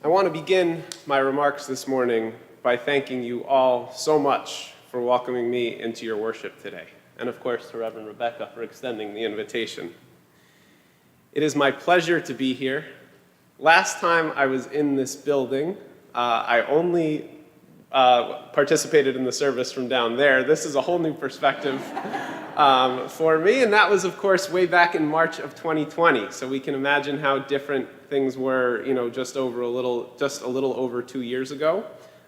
I want to begin my remarks this morning by thanking you all so much for welcoming me into your worship today, and of course to Reverend Rebecca for extending the invitation. It is my pleasure to be here. Last time I was in this building, I only participated in the service from down there. This is a whole new perspective for me, and that was, of course, way back in March of 2020. So we can imagine how different things were, just a little over 2 years ago.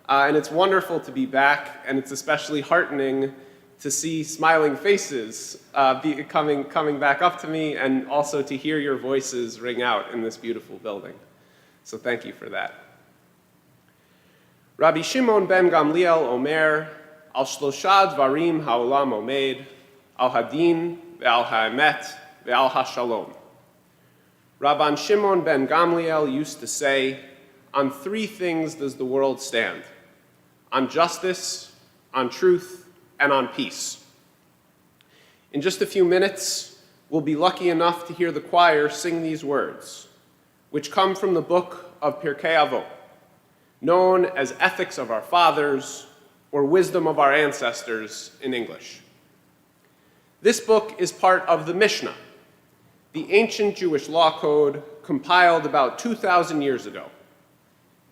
And it's wonderful to be back, and it's especially heartening to see smiling faces coming back up to me, and also to hear your voices ring out in this beautiful building. So thank you for that. Rabbi Shimon ben Gamliel Omer, al shlosha dvarim ha'olam omed, al hadin ve'al ha'emet ve'al ha'shalom. Rabban Shimon ben Gamliel used to say, on three things does the world stand: on justice, on truth, and on peace. In just a few minutes, we'll be lucky enough to hear the choir sing these words, which come from the book of Pirkei Avot, known as Ethics of Our Fathers, or Wisdom of Our Ancestors in English. This book is part of the Mishnah, the ancient Jewish law code compiled about 2,000 years ago,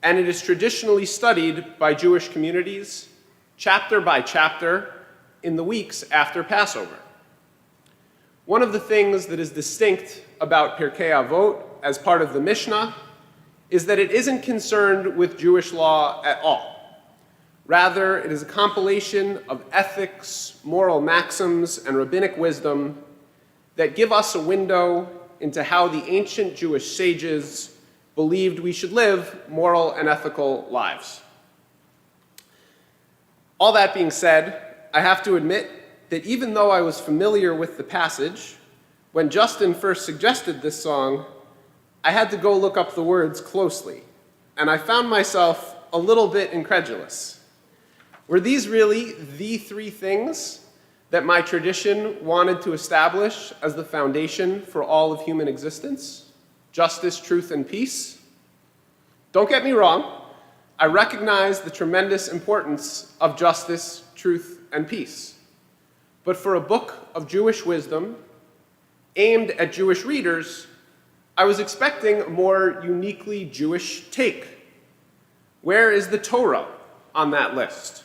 and it is traditionally studied by Jewish communities, chapter by chapter, in the weeks after Passover. One of the things that is distinct about Pirkei Avot as part of the Mishnah is that it isn't concerned with Jewish law at all. Rather, it is a compilation of ethics, moral maxims, and rabbinic wisdom that give us a window into how the ancient Jewish sages believed we should live moral and ethical lives. All that being said, I have to admit that even though I was familiar with the passage, when Justin first suggested this song, I had to go look up the words closely, and I found myself a little bit incredulous. Were these really the three things that my tradition wanted to establish as the foundation for all of human existence? Justice, truth, and peace? Don't get me wrong, I recognize the tremendous importance of justice, truth, and peace. But for a book of Jewish wisdom aimed at Jewish readers, I was expecting a more uniquely Jewish take. Where is the Torah on that list?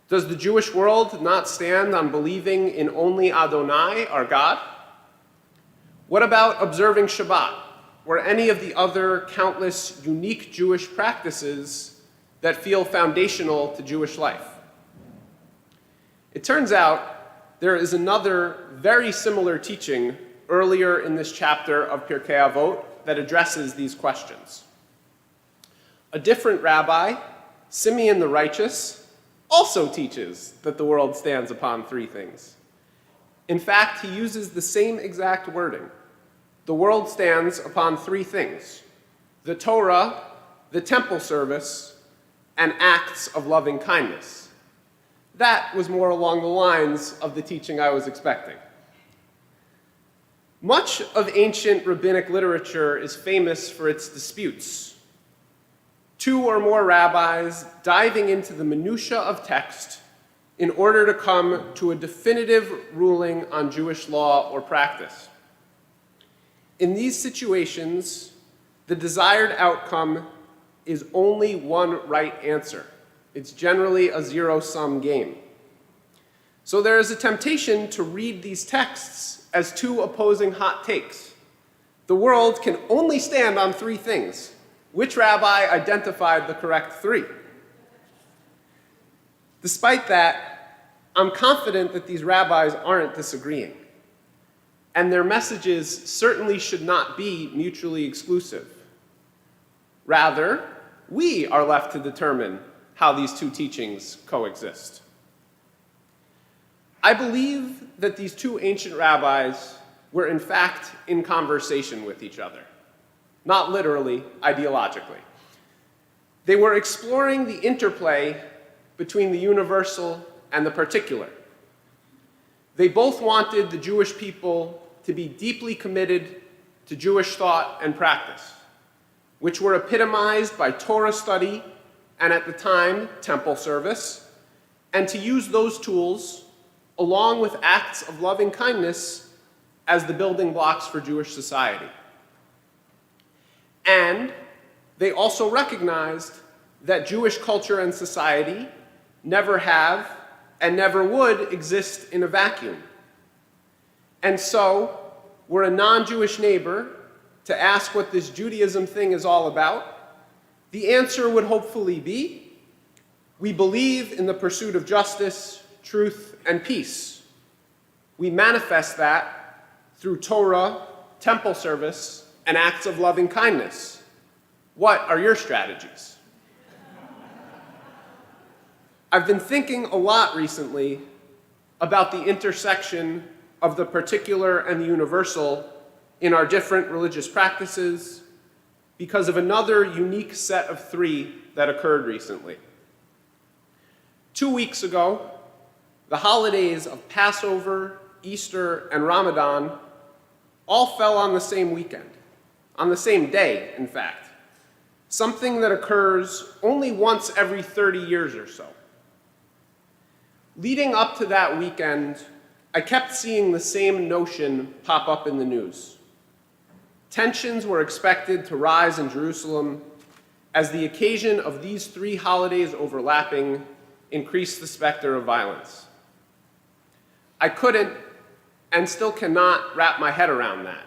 Does the Jewish world not stand on believing in only Adonai, our God? What about observing Shabbat, or any of the other countless unique Jewish practices that feel foundational to Jewish life? It turns out there is another very similar teaching earlier in this chapter of Pirkei Avot that addresses these questions. A different rabbi, Simeon the Righteous, also teaches that the world stands upon three things. In fact, he uses the same exact wording. The world stands upon three things: the Torah, the temple service, and acts of loving kindness. That was more along the lines of the teaching I was expecting. Much of ancient rabbinic literature is famous for its disputes. Two or more rabbis diving into the minutiae of text in order to come to a definitive ruling on Jewish law or practice. In these situations, the desired outcome is only one right answer. It's generally a zero-sum game. So there is a temptation to read these texts as two opposing hot takes. The world can only stand on three things. Which rabbi identified the correct three? Despite that, I'm confident that these rabbis aren't disagreeing, and their messages certainly should not be mutually exclusive. Rather, we are left to determine how these two teachings coexist. I believe that these two ancient rabbis were in fact in conversation with each other. Not literally, ideologically. They were exploring the interplay between the universal and the particular. They both wanted the Jewish people to be deeply committed to Jewish thought and practice, which were epitomized by Torah study and, at the time, temple service, and to use those tools, along with acts of loving kindness, as the building blocks for Jewish society. And they also recognized that Jewish culture and society never have and never would exist in a vacuum. And so, were a non-Jewish neighbor to ask what this Judaism thing is all about, the answer would hopefully be, we believe in the pursuit of justice, truth, and peace. We manifest that through Torah, temple service, and acts of loving kindness. What are your strategies? I've been thinking a lot recently about the intersection of the particular and the universal in our different religious practices because of another unique set of three that occurred recently. 2 weeks ago, the holidays of Passover, Easter, and Ramadan all fell on the same weekend, on the same day, in fact, something that occurs only once every 30 years or so. Leading up to that weekend, I kept seeing the same notion pop up in the news. Tensions were expected to rise in Jerusalem as the occasion of these three holidays overlapping increased the specter of violence. I couldn't and still cannot wrap my head around that.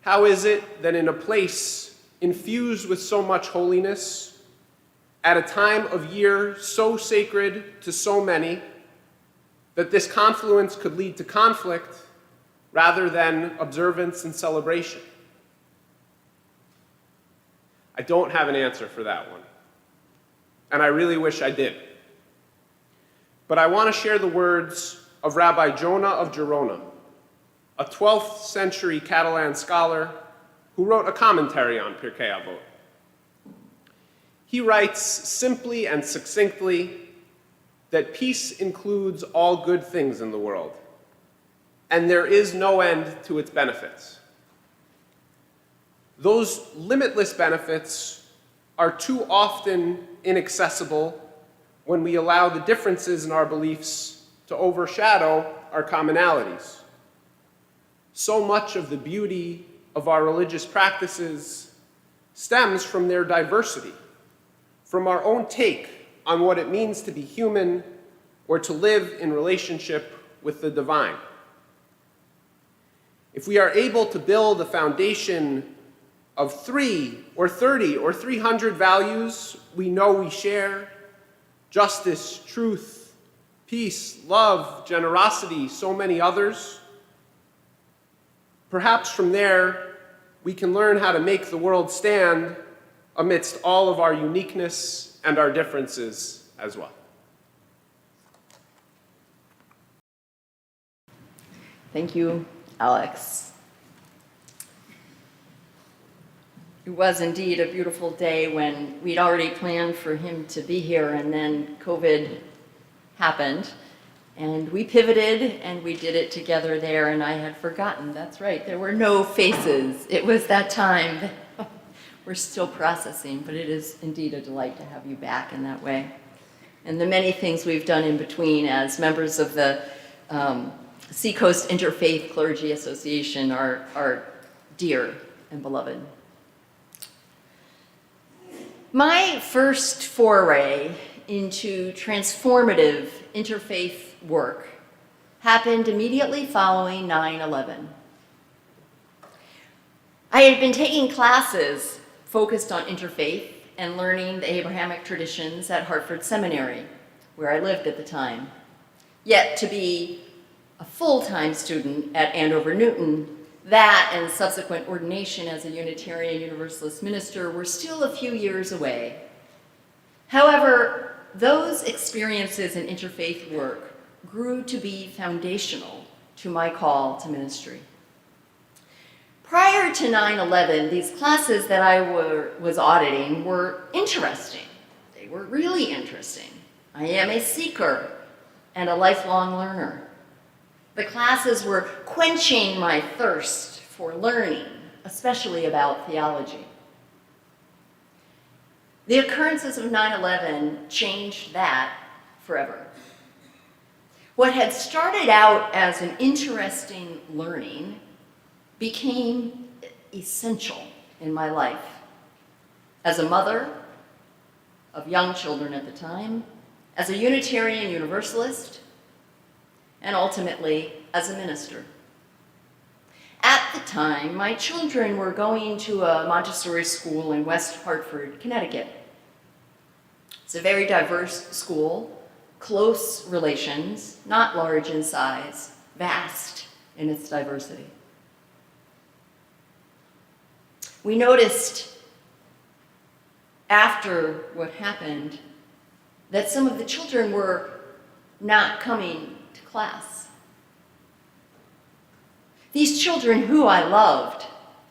How is it that in a place infused with so much holiness, at a time of year so sacred to so many, that this confluence could lead to conflict rather than observance and celebration? I don't have an answer for that one, and I really wish I did. But I want to share the words of Rabbi Jonah of Gerona, a 12th century Catalan scholar who wrote a commentary on Pirkei Avot. He writes simply and succinctly that peace includes all good things in the world, and there is no end to its benefits. Those limitless benefits are too often inaccessible when we allow the differences in our beliefs to overshadow our commonalities. So much of the beauty of our religious practices stems from their diversity, from our own take on what it means to be human or to live in relationship with the divine. If we are able to build a foundation of 3 or 30 or 300 values we know we share, justice, truth, peace, love, generosity, so many others, perhaps from there we can learn how to make the world stand amidst all of our uniqueness and our differences as well. Thank you, Alex. It was indeed a beautiful day when we'd already planned for him to be here, and then COVID happened, and we pivoted and we did it together there, and I had forgotten, that's right, there were no faces. It was that time. We're still processing, but it is indeed a delight to have you back in that way. And the many things we've done in between as members of the Seacoast Interfaith Clergy Association are dear and beloved. My first foray into transformative interfaith work happened immediately following 9/11. I had been taking classes focused on interfaith and learning the Abrahamic traditions at Hartford Seminary, where I lived at the time. Yet to be a full-time student at Andover Newton, that and subsequent ordination as a Unitarian Universalist minister were still a few years away. However, those experiences in interfaith work grew to be foundational to my call to ministry. Prior to 9/11, these classes that I was auditing were interesting. They were really interesting. I am a seeker and a lifelong learner. The classes were quenching my thirst for learning, especially about theology. The occurrences of 9/11 changed that forever. What had started out as an interesting learning became essential in my life as a mother of young children at the time, as a Unitarian Universalist, and ultimately as a minister. At the time, my children were going to a Montessori school in West Hartford, Connecticut. It's a very diverse school, close relations, not large in size, vast in its diversity. We noticed after what happened that some of the children were not coming to class. These children who I loved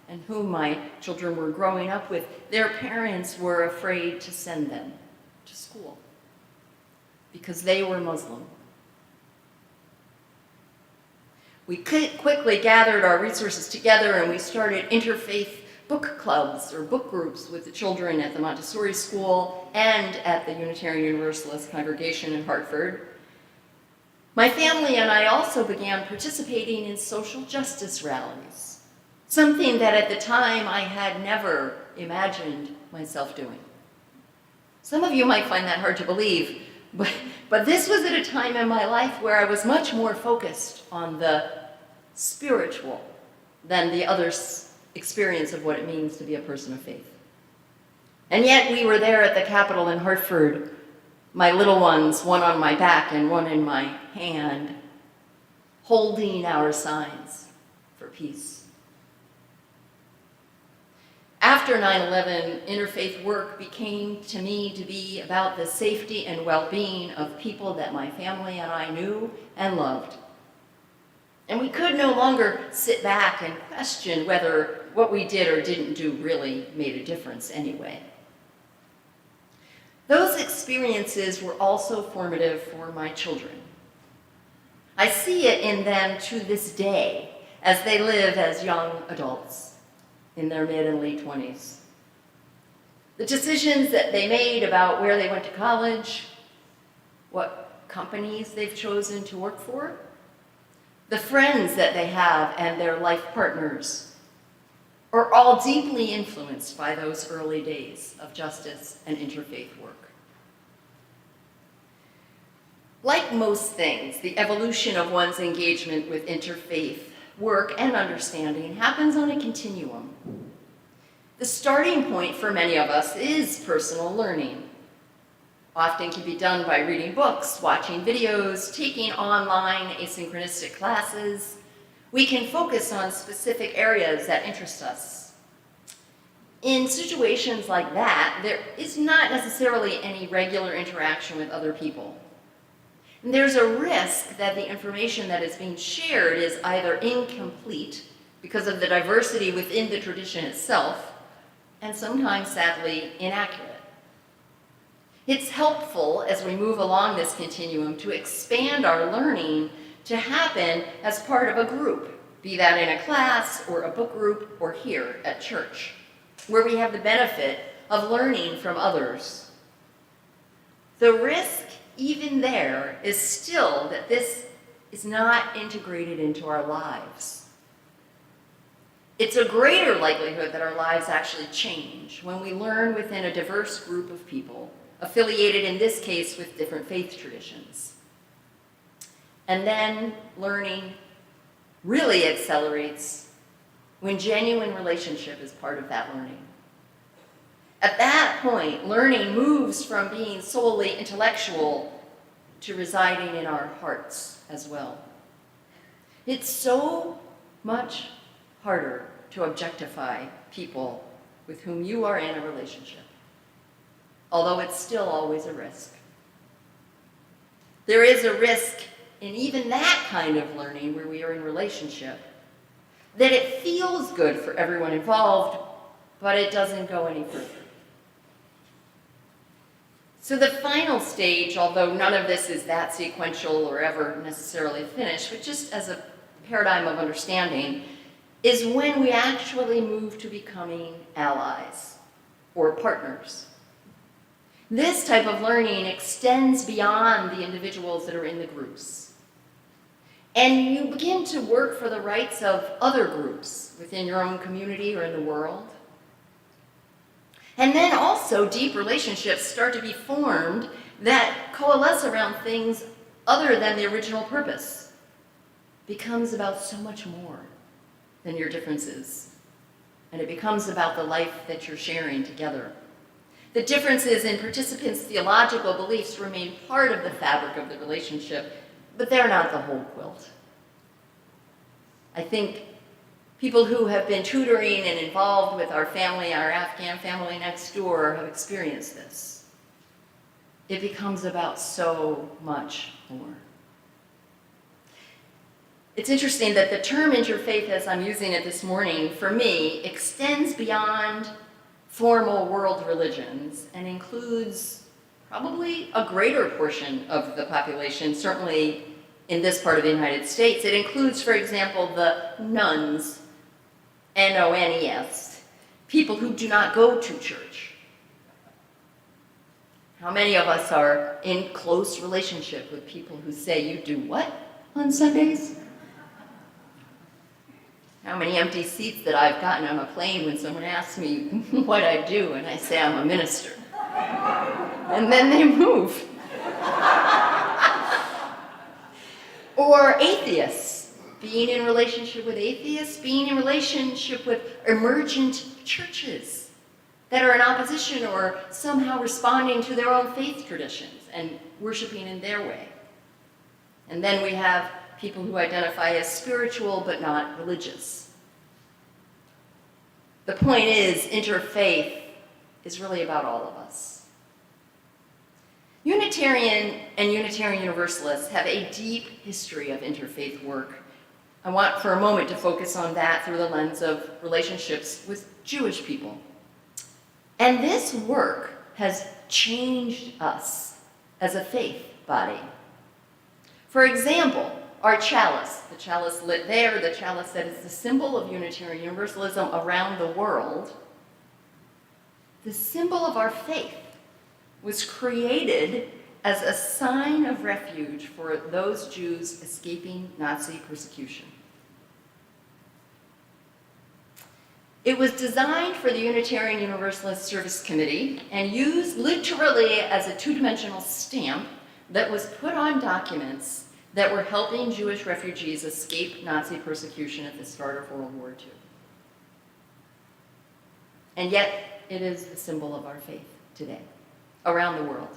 and whom my children were growing up with, their parents were afraid to send them to school because they were Muslim. We quickly gathered our resources together and we started interfaith book clubs or book groups with the children at the Montessori school and at the Unitarian Universalist Congregation in Hartford. My family and I also began participating in social justice rallies, something that at the time I had never imagined myself doing. Some of you might find that hard to believe, but this was at a time in my life where I was much more focused on the spiritual than the other experience of what it means to be a person of faith. And yet we were there at the Capitol in Hartford, my little ones, one on my back and one in my hand, holding our signs for peace. After 9/11, interfaith work became to me to be about the safety and well-being of people that my family and I knew and loved. And we could no longer sit back and question whether what we did or didn't do really made a difference anyway. Those experiences were also formative for my children. I see it in them to this day as they live as young adults in their mid and late 20s. The decisions that they made about where they went to college, what companies they've chosen to work for, the friends that they have and their life partners are all deeply influenced by those early days of justice and interfaith work. Like most things, the evolution of one's engagement with interfaith work and understanding happens on a continuum. The starting point for many of us is personal learning. Often can be done by reading books, watching videos, taking online asynchronistic classes. We can focus on specific areas that interest us. In situations like that, there is not necessarily any regular interaction with other people. And there's a risk that the information that is being shared is either incomplete because of the diversity within the tradition itself, and sometimes, sadly, inaccurate. It's helpful as we move along this continuum to expand our learning to happen as part of a group, be that in a class or a book group or here at church, where we have the benefit of learning from others. The risk, even there, is still that this is not integrated into our lives. It's a greater likelihood that our lives actually change when we learn within a diverse group of people, affiliated in this case with different faith traditions. And then learning really accelerates when genuine relationship is part of that learning. At that point, learning moves from being solely intellectual to residing in our hearts as well. It's so much harder to objectify people with whom you are in a relationship, although it's still always a risk. There is a risk in even that kind of learning where we are in relationship, that it feels good for everyone involved, but it doesn't go any further. So the final stage, although none of this is that sequential or ever necessarily finished, but just as a paradigm of understanding, is when we actually move to becoming allies or partners. This type of learning extends beyond the individuals that are in the groups. And you begin to work for the rights of other groups within your own community or in the world. And then also deep relationships start to be formed that coalesce around things other than the original purpose. It becomes about so much more than your differences. And it becomes about the life that you're sharing together. The differences in participants' theological beliefs remain part of the fabric of the relationship, but they're not the whole quilt. I think people who have been tutoring and involved with our family, our Afghan family next door, have experienced this. It becomes about so much more. It's interesting that the term interfaith, as I'm using it this morning, for me, extends beyond formal world religions and includes probably a greater portion of the population, certainly in this part of the United States. It includes, for example, the nuns, N-O-N-E-S, people who do not go to church. How many of us are in close relationship with people who say, "You do what on Sundays?" How many empty seats that I've gotten on a plane when someone asks me what I do, and I say I'm a minister. And then they move. Or atheists, being in relationship with atheists, being in relationship with emergent churches that are in opposition or somehow responding to their own faith traditions and worshiping in their way. And then we have people who identify as spiritual but not religious. The point is, interfaith is really about all of us. Unitarian and Unitarian Universalists have a deep history of interfaith work. I want for a moment to focus on that through the lens of relationships with Jewish people. And this work has changed us as a faith body. For example, our chalice, the chalice lit there, the chalice that is the symbol of Unitarian Universalism around the world, the symbol of our faith was created as a sign of refuge for those Jews escaping Nazi persecution. It was designed for the Unitarian Universalist Service Committee and used literally as a two-dimensional stamp that was put on documents that were helping Jewish refugees escape Nazi persecution at the start of World War II. And yet, it is the symbol of our faith today, around the world.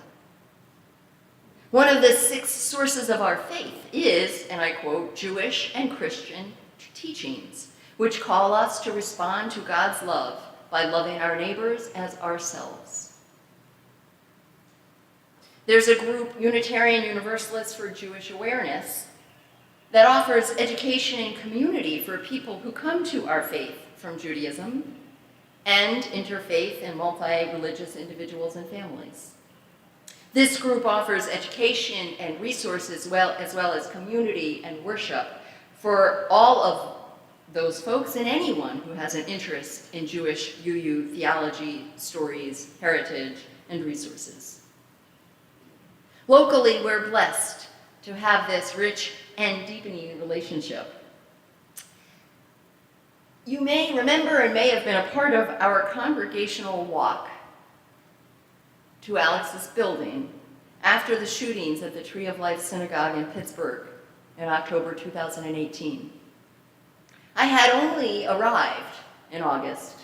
One of the 6 sources of our faith is, and I quote, Jewish and Christian teachings, which call us to respond to God's love by loving our neighbors as ourselves. There's a group, Unitarian Universalists for Jewish Awareness, that offers education and community for people who come to our faith from Judaism and interfaith and multi-religious individuals and families. This group offers education and resources as well as community and worship for all of those folks and anyone who has an interest in Jewish UU theology, stories, heritage, and resources. Locally, we're blessed to have this rich and deepening relationship. You may remember and may have been a part of our congregational walk to Alex's building after the shootings at the Tree of Life Synagogue in Pittsburgh in October 2018. I had only arrived in August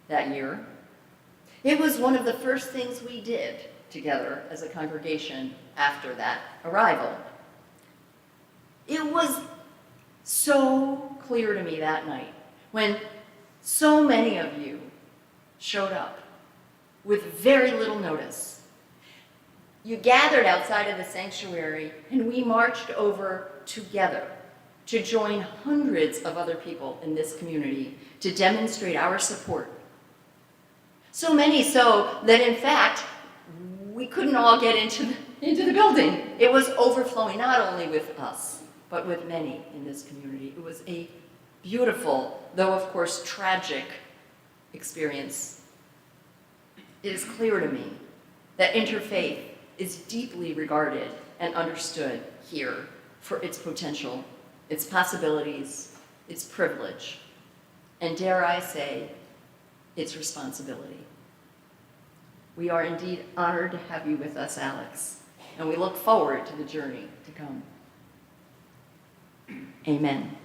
that year. It was one of the first things we did together as a congregation after that arrival. It was so clear to me that night when so many of you showed up with very little notice. You gathered outside of the sanctuary and we marched over together to join hundreds of other people in this community to demonstrate our support. So many so that in fact, we couldn't all get into the building. It was overflowing, not only with us, but with many in this community. It was a beautiful, though of course tragic, experience, it is clear to me that Interfaith is deeply regarded and understood here for its potential, its possibilities, its privilege, and dare I say, its responsibility. We are indeed honored to have you with us, Alex, and we look forward to the journey to come. Amen.